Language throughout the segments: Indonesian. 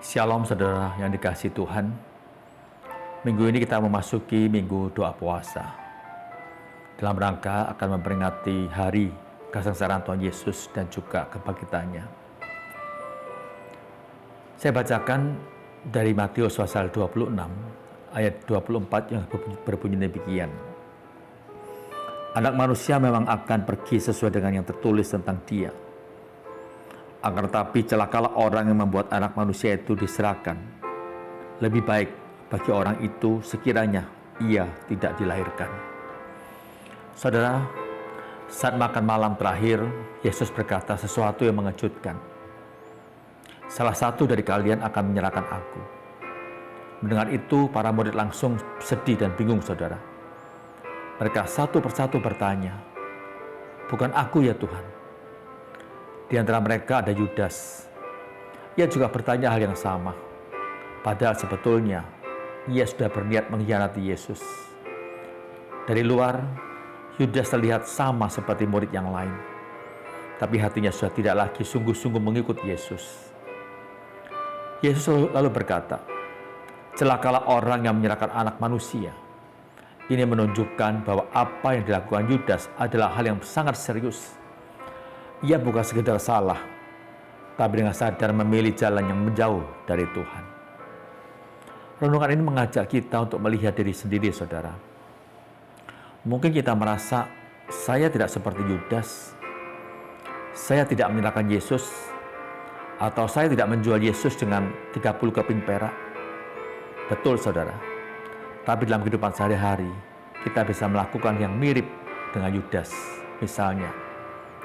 Shalom saudara yang dikasihi Tuhan. Minggu ini kita memasuki minggu doa puasa. Dalam rangka akan memperingati hari kesengsaraan Tuhan Yesus dan juga kebangkitannya. Saya bacakan dari Matius pasal 26 ayat 24 yang berbunyi demikian. Anak manusia memang akan pergi sesuai dengan yang tertulis tentang dia. Akan tetapi celakalah orang yang membuat anak manusia itu diserahkan. Lebih baik bagi orang itu sekiranya ia tidak dilahirkan. Saudara, saat makan malam terakhir, Yesus berkata sesuatu yang mengejutkan. Salah satu dari kalian akan menyerahkan aku. Mendengar itu, para murid langsung sedih dan bingung, saudara. Mereka satu persatu bertanya, "Bukan aku ya Tuhan?" Di antara mereka ada Yudas. Ia juga bertanya hal yang sama. Padahal sebetulnya ia sudah berniat mengkhianati Yesus. Dari luar, Yudas terlihat sama seperti murid yang lain. Tapi hatinya sudah tidak lagi sungguh-sungguh mengikut Yesus. Yesus lalu berkata, "Celakalah orang yang menyerahkan anak manusia." Ini menunjukkan bahwa apa yang dilakukan Yudas adalah hal yang sangat serius. Ia bukan sekedar salah, tapi dengan sadar memilih jalan yang menjauh dari Tuhan. Renungan ini mengajak kita untuk melihat diri sendiri, saudara. Mungkin kita merasa, saya tidak seperti Yudas, saya tidak menyerahkan Yesus, atau saya tidak menjual Yesus dengan 30 keping perak. Betul, saudara. Tapi dalam kehidupan sehari-hari, kita bisa melakukan yang mirip dengan Yudas. Misalnya,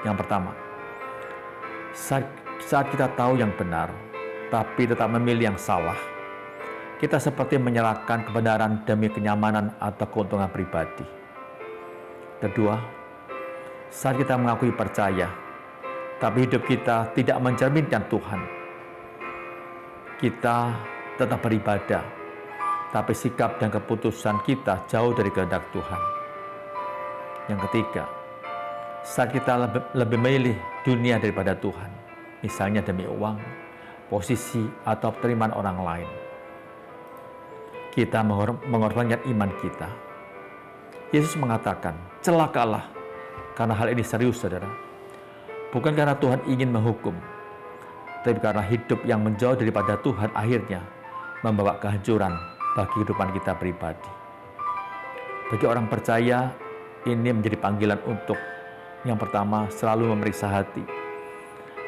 yang pertama, saat kita tahu yang benar, tapi tetap memilih yang salah, kita seperti menyerahkan kebenaran demi kenyamanan atau keuntungan pribadi. Kedua, saat kita mengakui percaya, tapi hidup kita tidak mencerminkan Tuhan, kita tetap beribadah, tapi sikap dan keputusan kita jauh dari kehendak Tuhan. Yang ketiga, saat kita lebih memilih dunia daripada Tuhan, misalnya demi uang, posisi, atau penerimaan orang lain, kita mengorbankan iman kita. Yesus mengatakan, celakalah, karena hal ini serius, saudara. Bukan karena Tuhan ingin menghukum, tapi karena hidup yang menjauh daripada Tuhan akhirnya membawa kehancuran bagi kehidupan kita pribadi. Bagi orang percaya, ini menjadi panggilan untuk yang pertama, selalu memeriksa hati.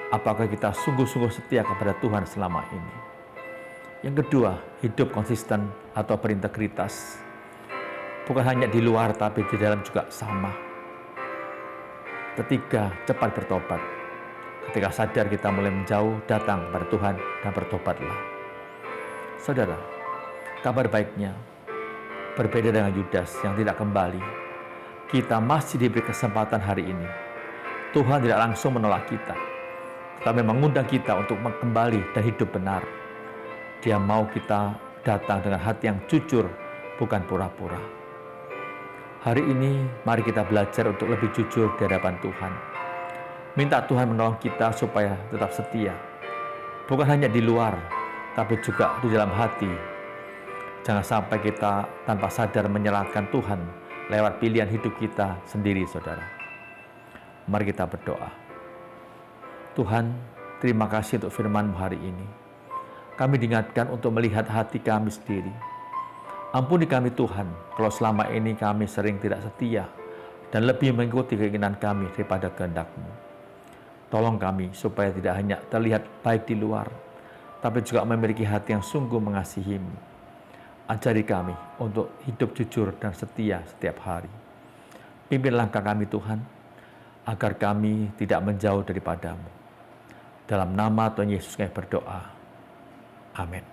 Apakah kita sungguh-sungguh setia kepada Tuhan selama ini? Yang kedua, hidup konsisten atau berintegritas. Bukan hanya di luar, tapi di dalam juga sama. Ketiga, cepat bertobat. Ketika sadar kita mulai menjauh, datang pada Tuhan dan bertobatlah. Saudara, kabar baiknya, berbeda dengan Yudas yang tidak kembali, kita masih diberi kesempatan hari ini. Tuhan tidak langsung menolak kita, tetapi mengundang kita untuk kembali dan hidup benar. Dia mau kita datang dengan hati yang jujur, bukan pura-pura. Hari ini, mari kita belajar untuk lebih jujur di hadapan Tuhan. Minta Tuhan menolong kita supaya tetap setia. Bukan hanya di luar, tapi juga di dalam hati. Jangan sampai kita tanpa sadar menyalahkan Tuhan lewat pilihan hidup kita sendiri, saudara. Mari kita berdoa. Tuhan, terima kasih untuk firman-Mu hari ini. Kami diingatkan untuk melihat hati kami sendiri. Ampuni kami Tuhan, kalau selama ini kami sering tidak setia dan lebih mengikuti keinginan kami daripada kehendak-Mu. Tolong kami supaya tidak hanya terlihat baik di luar, tapi juga memiliki hati yang sungguh mengasihi-Mu. Ajari kami untuk hidup jujur dan setia setiap hari. Pimpin langkah kami Tuhan, agar kami tidak menjauh daripada-Mu. Dalam nama Tuhan Yesus kami berdoa. Amin.